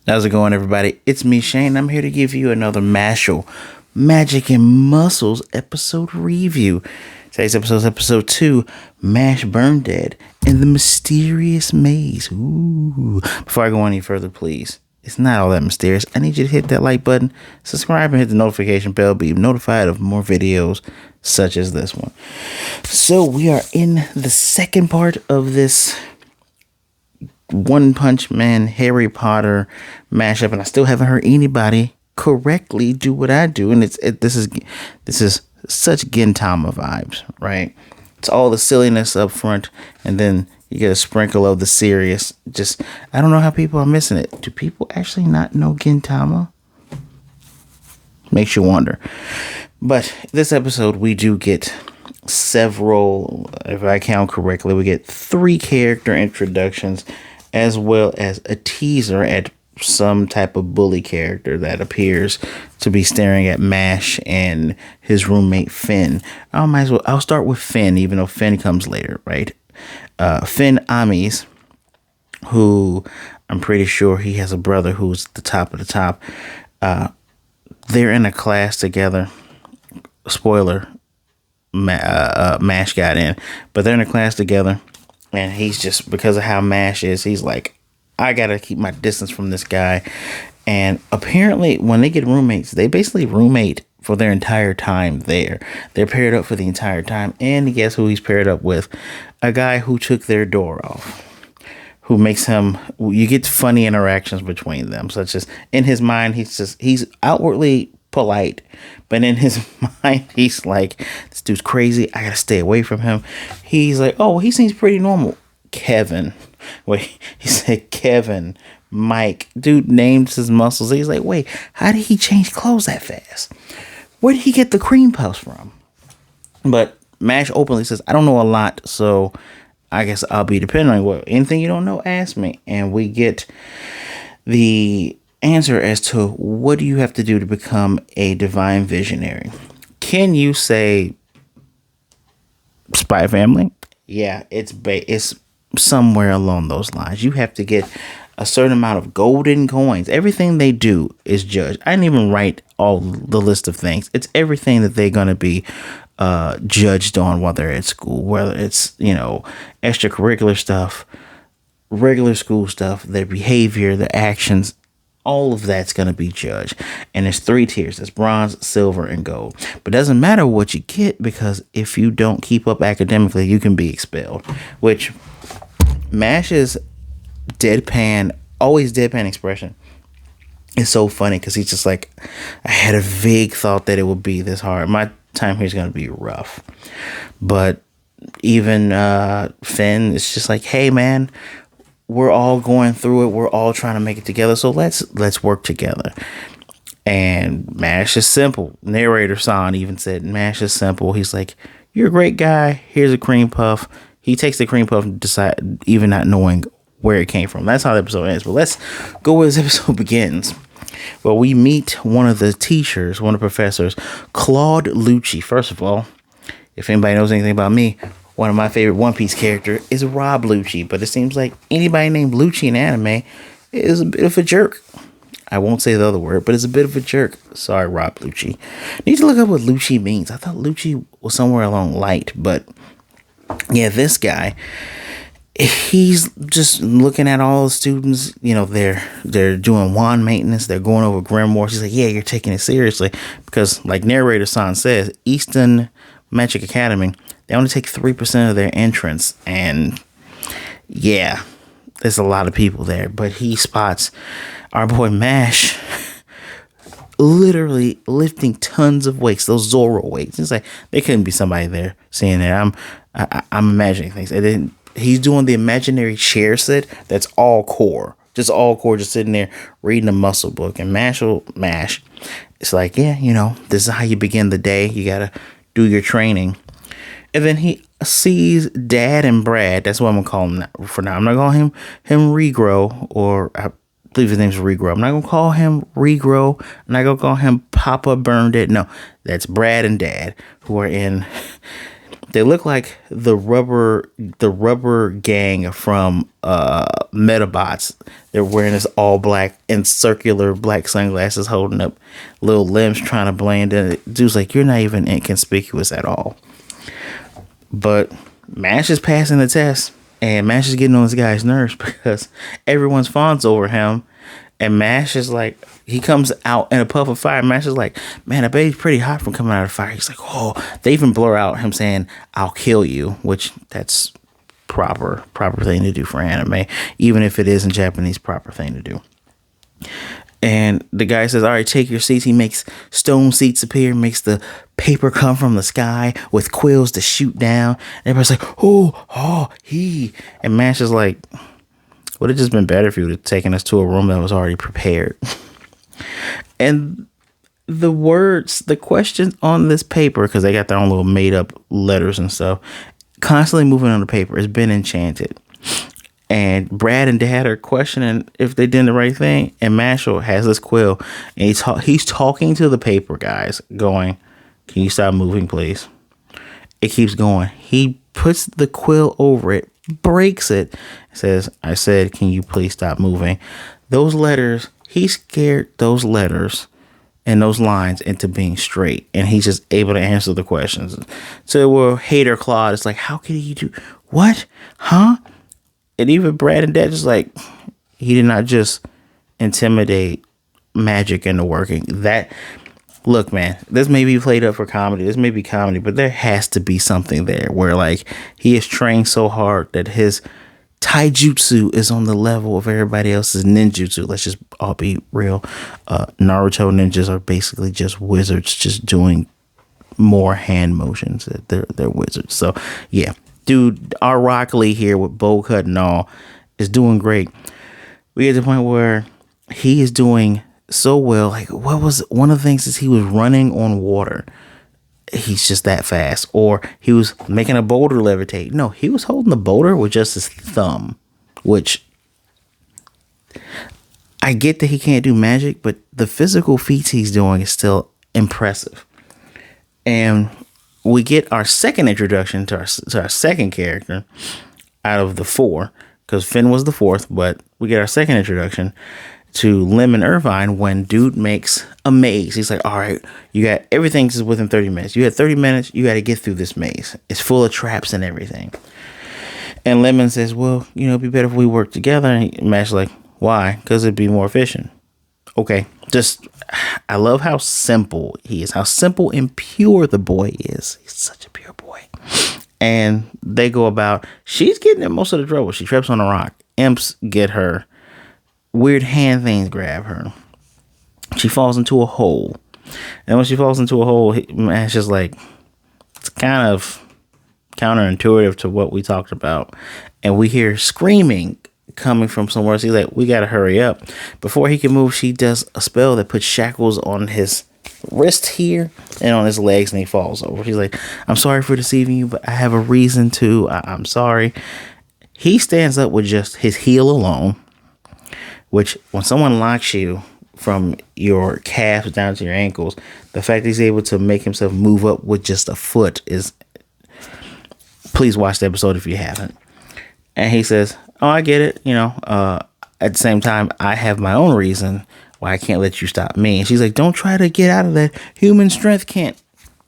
How's it going, everybody? It's me, Shane. I'm here to give you another Mashle Magic and Muscles episode review. Today's episode is episode 2, Mash Burnedead in the Mysterious Maze. Ooh. Before I go any further, please, it's not all that mysterious. I need you to hit that like button, subscribe, and hit the notification bell. Be notified of more videos such as this one. So we are in the second part of this One Punch Man Harry Potter mashup, and I still haven't heard anybody correctly do what I do. And this is such Gintama vibes, right? It's all the silliness up front, and then you get a sprinkle of the serious. Just, I don't know how people are missing it. Do people actually not know Gintama? Makes you wonder. But this episode, we do get several, if I count correctly, we get 3 character introductions, as well as a teaser at some type of bully character that appears to be staring at Mash and his roommate Finn. I'll start with Finn, even though Finn comes later, right? Finn Amis, who I'm pretty sure he has a brother who's the top of the top. They're in a class together. Spoiler, Mash got in, but they're in a class together. And he's just, because of how Mash is, he's like, I gotta keep my distance from this guy. And apparently, when they get roommates, they basically roommate for their entire time there. They're paired up for the entire time. And guess who he's paired up with? A guy who took their door off. Who makes him, you get funny interactions between them. Such as, in his mind, he's outwardly polite, but in his mind he's like, this dude's crazy, I gotta stay away from him. He's like, oh, he seems pretty normal. Kevin, wait, he said Kevin, Mike, dude named his muscles. He's like, wait, how did he change clothes that fast? Where did he get the cream puffs from? But Mash openly says, I don't know a lot, so I guess I'll be depending on what, anything you don't know, ask me. And we get the answer as to what do you have to do to become a divine visionary. Can you say Spy Family? Yeah, it's somewhere along those lines. You have to get a certain amount of golden coins. Everything they do is judged. I didn't even write all the list of things. It's everything that they're going to be judged on, whether it's school, whether it's, extracurricular stuff, regular school stuff, their behavior, their actions. All of that's going to be judged. And there's 3 tiers. There's bronze, silver, and gold. But it doesn't matter what you get, because if you don't keep up academically, you can be expelled. Which Mash's always deadpan expression is so funny, because he's just like, I had a vague thought that it would be this hard. My time here is going to be rough. But even Finn is just like, hey, man, we're all going through it. We're all trying to make it together. So let's work together. And Mash is simple. Narrator San even said, Mash is simple. He's like, you're a great guy. Here's a cream puff. He takes the cream puff and decide, even not knowing where it came from. That's how the episode ends. But let's go where this episode begins. Well, we meet one of the teachers, one of the professors, Claude Lucci. First of all, if anybody knows anything about me, one of my favorite One Piece characters is Rob Lucci, but it seems like anybody named Lucci in anime is a bit of a jerk. I won't say the other word, but it's a bit of a jerk. Sorry, Rob Lucci. Need to look up what Lucci means. I thought Lucci was somewhere along light, but yeah, this guy, he's just looking at all the students. They're doing wand maintenance. They're going over grimoires. He's like, yeah, you're taking it seriously, because like narrator San says, Easton Magic Academy, they only take 3% of their entrance, and yeah, there's a lot of people there. But he spots our boy Mash literally lifting tons of weights, those Zoro weights. It's like, there couldn't be somebody there seeing that. I'm imagining things. And then he's doing the imaginary chair set that's all core, just sitting there reading a muscle book. And Mash, it's like, yeah, this is how you begin the day. You gotta do your training. And then he sees Dad and Brad. That's what I'm going to call him for now. I'm not going to call him Regrow, or I believe his name's Regrow. I'm not going to call him Regrow. I'm not going to call him Papa Burnedead. No, that's Brad and Dad, who are in They look like the rubber gang from Metabots. They're wearing this all black and circular black sunglasses, holding up little limbs, trying to blend in. Dude's like, you're not even inconspicuous at all. But Mash is passing the test, and Mash is getting on this guy's nerves because everyone's fawns over him. And Mash is like, he comes out in a puff of fire. Mash is like, man, I bet he's pretty hot from coming out of the fire. He's like, oh, they even blur out him saying, I'll kill you, which that's proper thing to do for anime. Even if it isn't Japanese, proper thing to do. And the guy says, all right, take your seats. He makes stone seats appear, makes the paper come from the sky with quills to shoot down. And everybody's like, he. And Mash is like, would have just been better if you would have taken us to a room that was already prepared. And the questions on this paper, because they got their own little made up letters and stuff, constantly moving on the paper, has been enchanted. And Brad and Dad are questioning if they did the right thing. And Mashle has this quill, and he's talking to the paper guys, going, can you stop moving, please? It keeps going. He puts the quill over it, breaks it, says, I said, can you please stop moving? Those letters, he scared those letters and those lines into being straight, and he's just able to answer the questions. So we're Hater Claude. It's like, how could he do what? Huh? And even Brad and Dad just like, he did not just intimidate Magic into working. That, look, man, this may be played up for comedy. This may be comedy, but there has to be something there where, like, he is trained so hard that his taijutsu is on the level of everybody else's ninjutsu. Let's just all be real. Naruto ninjas are basically just wizards, just doing more hand motions. They're wizards. So, yeah. Dude, our Rock Lee here with bowl cut and all is doing great. We get to the point where he is doing so well. Like, what was one of the things is he was running on water. He's just that fast. Or he was making a boulder levitate. No, he was holding the boulder with just his thumb, which I get that he can't do magic, but the physical feats he's doing is still impressive. And we get our second introduction to our second character out of the four, because Finn was the fourth, but we get our second introduction to Lim and Irvine when dude makes a maze. He's like, all right, you got everything is within 30 minutes. You had 30 minutes. You got to get through this maze. It's full of traps and everything. And Lemon says, well, it'd be better if we work together. And Mash's like, why? Because it'd be more efficient. Okay. I love how simple he is, how simple and pure the boy is. He's such a pure boy. And they go about, she's getting in most of the trouble. She trips on a rock. Imps get her. Weird hand things grab her. She falls into a hole. And when she falls into a hole, Mash is like, it's kind of counterintuitive to what we talked about. And we hear screaming coming from somewhere. So he's like, we gotta hurry up. Before he can move, she does a spell that puts shackles on his wrist here and on his legs, and he falls over. He's like, I'm sorry for deceiving you, but I have a reason to. I'm sorry. He stands up with just his heel alone, which when someone locks you from your calves down to your ankles, the fact that he's able to make himself move up with just a foot is, please watch the episode if you haven't. And he says, oh, I get it. At the same time, I have my own reason why I can't let you stop me. And she's like, don't try to get out of that. Human strength can't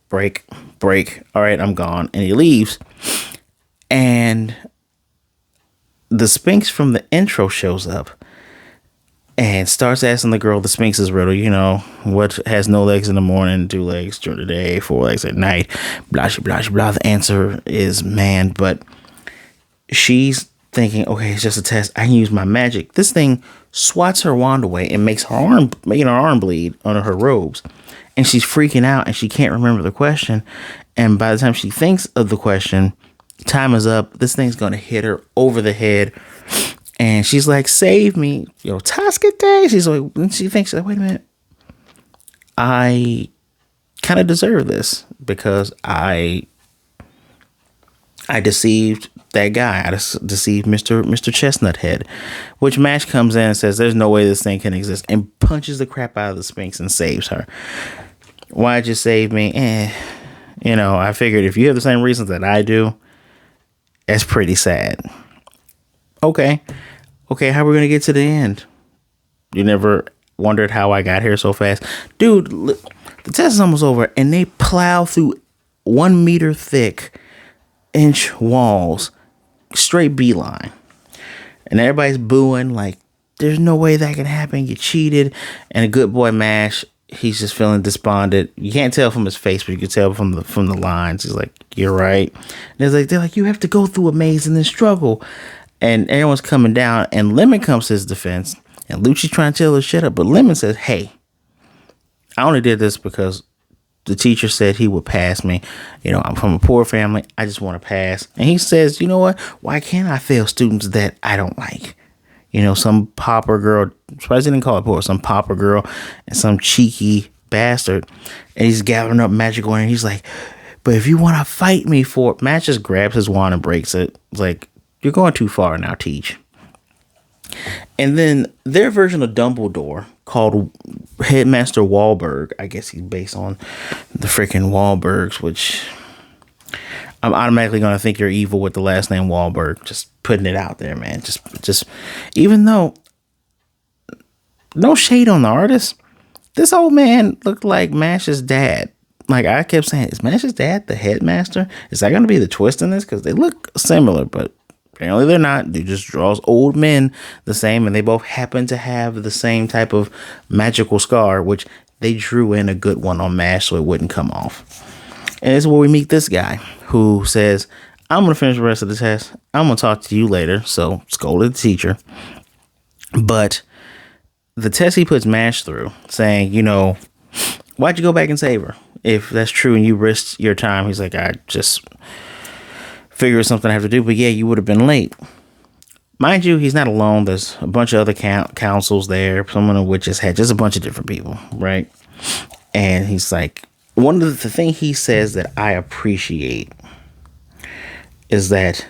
break. All right, I'm gone. And he leaves. And the Sphinx from the intro shows up and starts asking the girl the Sphinx's riddle. What has no legs in the morning, 2 legs during the day, 4 legs at night, blah, blah, blah. The answer is man. But she's thinking, okay, it's just a test. I can use my magic. This thing swats her wand away and making her arm bleed under her robes. And she's freaking out and she can't remember the question. And by the time she thinks of the question, time is up. This thing's going to hit her over the head. And she's like, save me. Tascate. She's like, and she thinks, wait a minute. I kind of deserve this because I deceived that guy. I deceived Mr. Chestnut Head, which Mash comes in and says, there's no way this thing can exist, and punches the crap out of the Sphinx and saves her. Why'd you save me? You know, I figured if you have the same reasons that I do, that's pretty sad. Okay. Okay, how are we going to get to the end? You never wondered how I got here so fast? Dude, the test is almost over, and they plow through 1 meter thick inch walls, straight beeline. And everybody's booing like, there's no way that can happen. You cheated. And a good boy, Mash, he's just feeling despondent. You can't tell from his face, but you can tell from the lines. He's like, you're right. And they're like, you have to go through a maze and then struggle. And everyone's coming down, and Lemon comes to his defense. And Lucci's trying to tell her shut up. But Lemon says, hey, I only did this because the teacher said he would pass me. You know, I'm from a poor family. I just want to pass. And he says, you know what? Why can't I fail students that I don't like? You know, some pauper girl, surprised they didn't call it poor, some pauper girl and some cheeky bastard. And he's gathering up magic on, and he's like, but if you want to fight me for it, Matt just grabs his wand and breaks it. It's like, you're going too far now, Teach. And then their version of Dumbledore, called Headmaster Wahlberg, I guess he's based on the freaking Wahlbergs, which I'm automatically going to think you're evil with the last name Wahlberg. Just putting it out there, man. Just even though, no shade on the artist, this old man looked like Mash's dad. Like, I kept saying, is Mash's dad the headmaster? Is that going to be the twist in this? Because they look similar, but apparently they're not. They just draws old men the same, and they both happen to have the same type of magical scar, which they drew in a good one on Mash so it wouldn't come off. And this is where we meet this guy who says, I'm going to finish the rest of the test. I'm going to talk to you later. So scolded the teacher. But the test he puts Mash through, saying, you know, why'd you go back and save her? If that's true and you risked your time, he's like, I just figured something I have to do. But yeah, you would have been late. Mind you, he's not alone. There's a bunch of other councils there. Someone of which has had just a bunch of different people, right? And he's like, one of the thing he says that I appreciate is that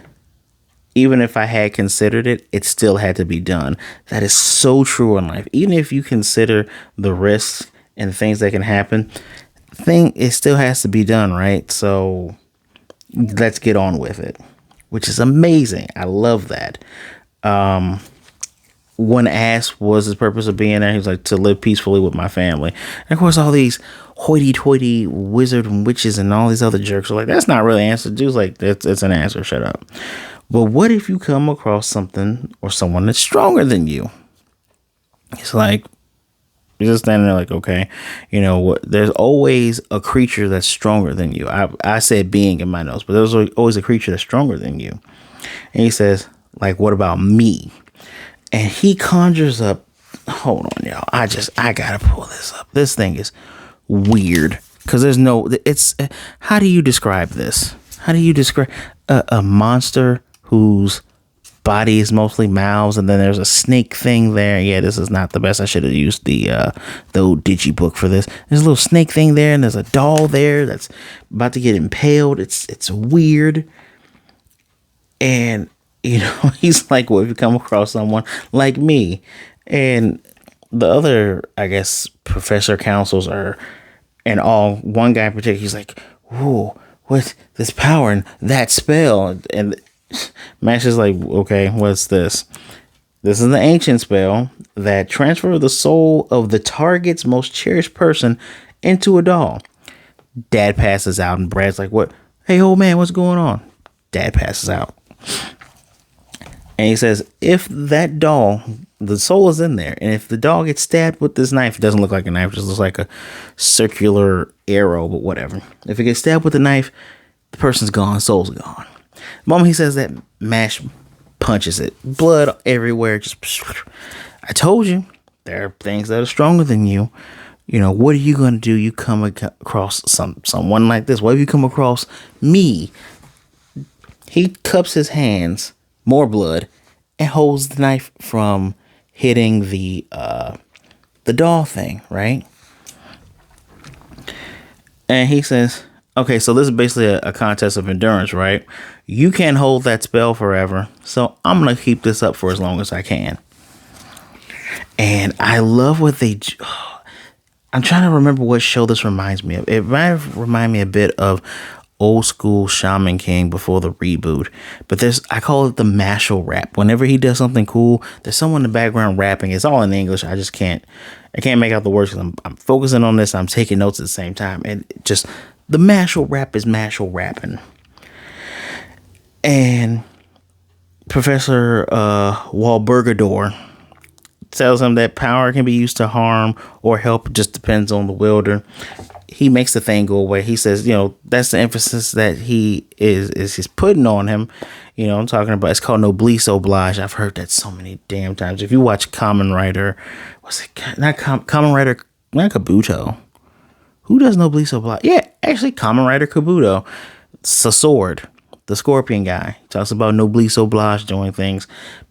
even if I had considered it, it still had to be done. That is so true in life. Even if you consider the risks and things that can happen, it still has to be done, right? So let's get on with it, which is amazing. I love that. When asked what was his purpose of being there, he was like, to live peacefully with my family. And of course, all these hoity-toity wizard and witches and all these other jerks are like, that's not really an answer. Dude's like, it's an answer. Shut up. But what if you come across something or someone that's stronger than you? It's like, you're just standing there like, okay, you know what? There's always a creature that's stronger than you. I said being in my notes, but there's always a creature that's stronger than you. And he says, like, what about me? And he conjures up, hold on, y'all. I gotta pull this up. This thing is weird because how do you describe this? How do you describe a monster whose body is mostly mouths, and then there's a snake thing there? Yeah, this is not the best. I should have used the old digi book for this. There's a little snake thing there, and there's a doll there that's about to get impaled. It's weird. And you know, he's like, well, if you come across someone like me, and the other, I guess, professor councils are, and all, one guy in particular, he's like, whoa, what's this power and that spell? And Mash is like, okay, what's this? This is the ancient spell that transfers the soul of the target's most cherished person into a doll. Dad passes out, and Brad's like, what? Hey, old man, what's going on? Dad passes out. And he says, if that doll, the soul is in there, and if the doll gets stabbed with this knife, it doesn't look like a knife, it just looks like a circular arrow, but whatever. If it gets stabbed with a knife, the person's gone, soul's gone. The moment he says that, Mash punches it. Blood everywhere. Just, I told you, there are things that are stronger than you. You know, what are you going to do? You come across someone like this. What if you come across me? He cups his hands, more blood, and holds the knife from hitting the doll thing, right? And he says, okay, so this is basically a contest of endurance, right? You can't hold that spell forever, so I'm going to keep this up for as long as I can. And I love what I'm trying to remember what show this reminds me of. It might remind me a bit of old school Shaman King before the reboot. But I call it the Mashle rap. Whenever he does something cool, there's someone in the background rapping. It's all in English. I can't make out the words because I'm focusing on this. I'm taking notes at the same time. And just the Mashle rap is Mashle rapping. And Professor Walburgador tells him that power can be used to harm or help. It just depends on the wielder. He makes the thing go away. He says, that's the emphasis that he's putting on him. I'm talking about, it's called noblesse oblige. I've heard that so many damn times. If you watch Kamen Rider, not Kamen Rider, not Kabuto. Who does noblesse oblige? Yeah, actually Kamen Rider Kabuto. It's a sword. The Scorpion guy talks about noblesse oblige, doing things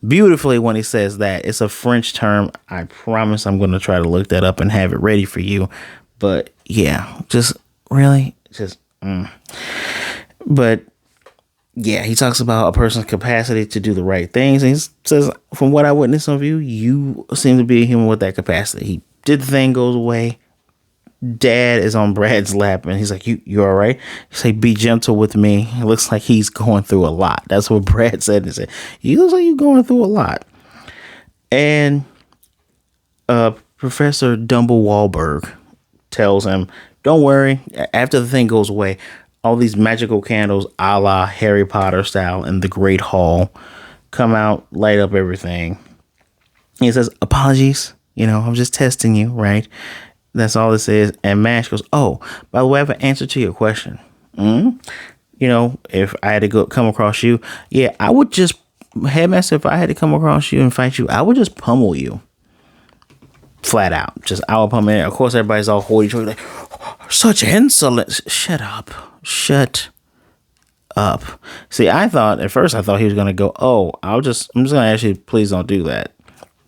beautifully when he says that. It's a French term. I promise I'm going to try to look that up and have it ready for you. But yeah, But yeah, he talks about a person's capacity to do the right things. And he says, from what I witnessed of you, you seem to be a human with that capacity. He did the thing, goes away. Dad is on Brad's lap and he's like, you all right? He's like, be gentle with me. It looks like he's going through a lot. That's what Brad said. He said, he looks like you're going through a lot. And Professor Dumble Wahlberg tells him, don't worry. After the thing goes away, all these magical candles a la Harry Potter style in the Great Hall come out, light up everything. He says, apologies. I'm just testing you, right? That's all this is. And Mash goes, oh, by the way, I have an answer to your question. If I had to come across you, yeah, I would just, Headmaster, if I had to come across you and fight you, I would just pummel you. Flat out. I would pummel you. Of course, everybody's all hoity-toity, like, such insolence. Shut up. See, at first I thought he was going to go, oh, I'm just going to ask you, please don't do that.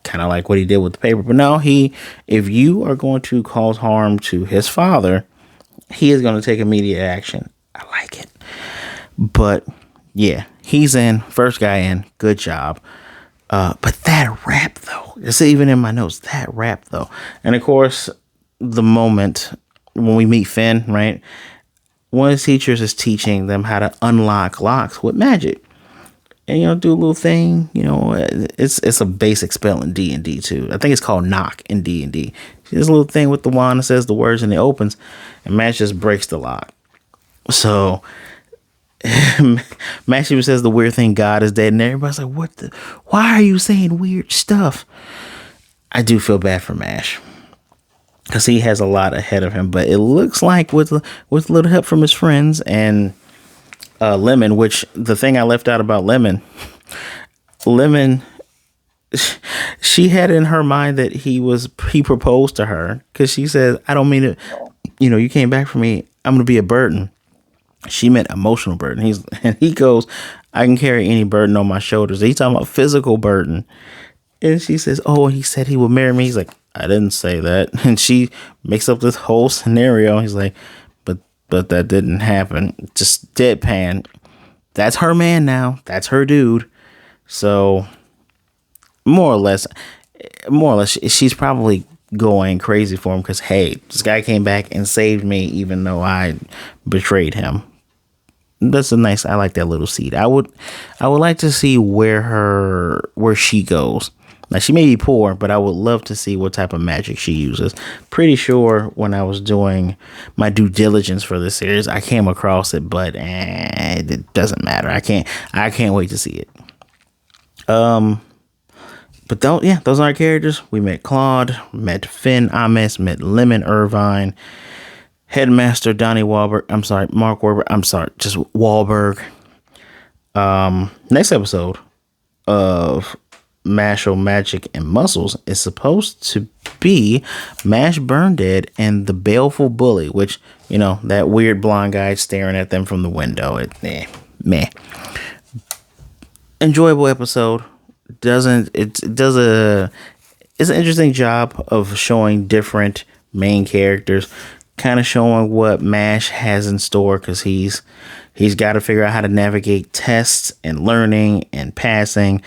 Kind of like what he did with the paper. But no, if you are going to cause harm to his father, he is going to take immediate action. I like it. But yeah, he's in. First guy in. Good job. But that rap, though, it's even in my notes, that rap, though. And of course, the moment when we meet Finn, right? One of his teachers is teaching them how to unlock locks with magic. And, do a little thing, it's a basic spell in D&D too. I think it's called knock in D&D. There's a little thing with the wand that says the words and it opens and Mash just breaks the lock. So Mash even says the weird thing, God is dead, and everybody's like, why are you saying weird stuff? I do feel bad for Mash because he has a lot ahead of him, but it looks like with a little help from his friends and Lemon, which the thing I left out about Lemon, she had in her mind that he proposed to her because she says, I don't mean it. You came back for me. I'm going to be a burden. She meant emotional burden. He goes, I can carry any burden on my shoulders. He's talking about physical burden. And she says, oh, he said he would marry me. He's like, I didn't say that. And she makes up this whole scenario. He's like, but that didn't happen. Just deadpan. That's her man now. That's her dude. So more or less, she's probably going crazy for him because, hey, this guy came back and saved me even though I betrayed him. I like that little seed. I would like to see where she goes. Now, she may be poor, but I would love to see what type of magic she uses. Pretty sure when I was doing my due diligence for this series, I came across it, but it doesn't matter. I can't wait to see it. But those are our characters. We met Claude, met Finn Ames, met Lemon Irvine, Headmaster Donnie Wahlberg. I'm sorry, Mark Wahlberg. I'm sorry, just Wahlberg. Next episode of Mashle, Magic, and Muscles is supposed to be Mash Burnedead and the Baleful Bully, which, that weird blonde guy staring at them from the window. Meh. Enjoyable episode. It's an interesting job of showing different main characters, kind of showing what Mash has in store because he's got to figure out how to navigate tests and learning and passing.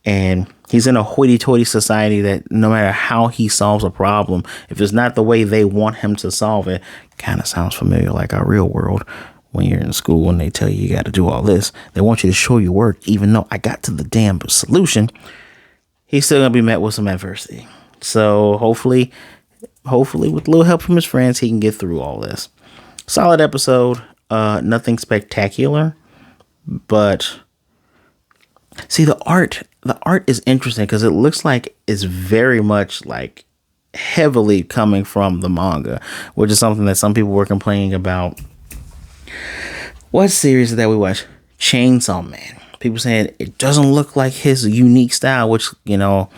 And He's in a hoity-toity society that no matter how he solves a problem, if it's not the way they want him to solve it, kind of sounds familiar like our real world. When you're in school and they tell you got to do all this, they want you to show your work, even though I got to the damn solution. He's still going to be met with some adversity. So hopefully with a little help from his friends, he can get through all this. Solid episode. Nothing spectacular, but see, the art is interesting because it looks like it's very much like heavily coming from the manga, which is something that some people were complaining about. What series that we watched? Chainsaw Man. People saying it doesn't look like his unique style, which, I'm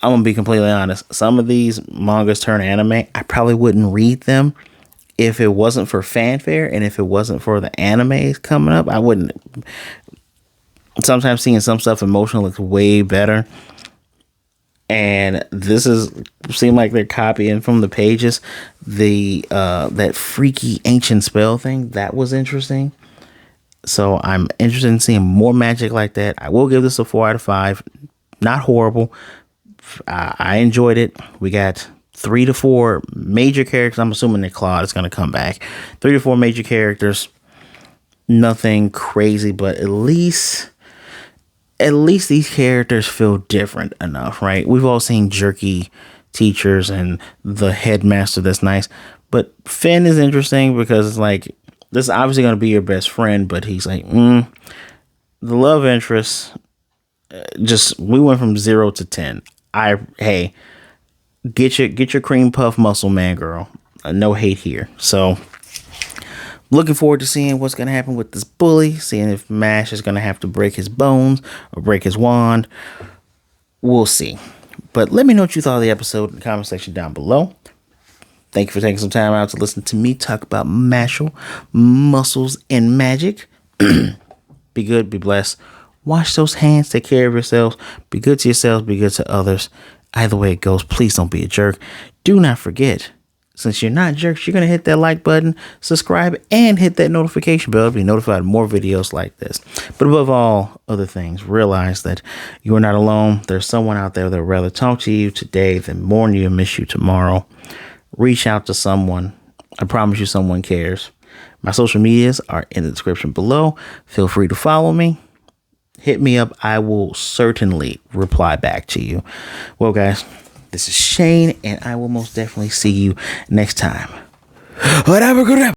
gonna be completely honest. Some of these mangas turn anime, I probably wouldn't read them if it wasn't for fanfare and if it wasn't for the animes coming up. I wouldn't. Sometimes seeing some stuff emotional looks way better, and this seem like they're copying from the pages. That freaky ancient spell thing, that was interesting. So I'm interested in seeing more magic like that. I will give this a 4 out of 5. Not horrible. I enjoyed it. We got 3 to 4 major characters. I'm assuming that Claude is going to come back. 3 to 4 major characters. Nothing crazy, but at least these characters feel different enough, right? We've all seen jerky teachers and the headmaster that's nice, but Finn is interesting because it's like, this is obviously going to be your best friend, but he's like, the love interest, we went from 0 to 10. Hey, get your cream puff muscle man, girl. No hate here. So looking forward to seeing what's going to happen with this bully, seeing if Mash is going to have to break his bones or break his wand. We'll see. But let me know what you thought of the episode in the comment section down below. Thank you for taking some time out to listen to me talk about Mashle, muscles, and magic. Be good, be blessed. Wash those hands, take care of yourselves. Be good to yourselves, be good to others. Either way it goes, please don't be a jerk. Do not forget, since you're not jerks, you're going to hit that like button, subscribe, and hit that notification bell to be notified of more videos like this. But above all other things, realize that you are not alone. There's someone out there that would rather talk to you today than mourn you and miss you tomorrow. Reach out to someone. I promise you someone cares. My social medias are in the description below. Feel free to follow me. Hit me up. I will certainly reply back to you. Well, guys, this is Shane, and I will most definitely see you next time. Whatever, good.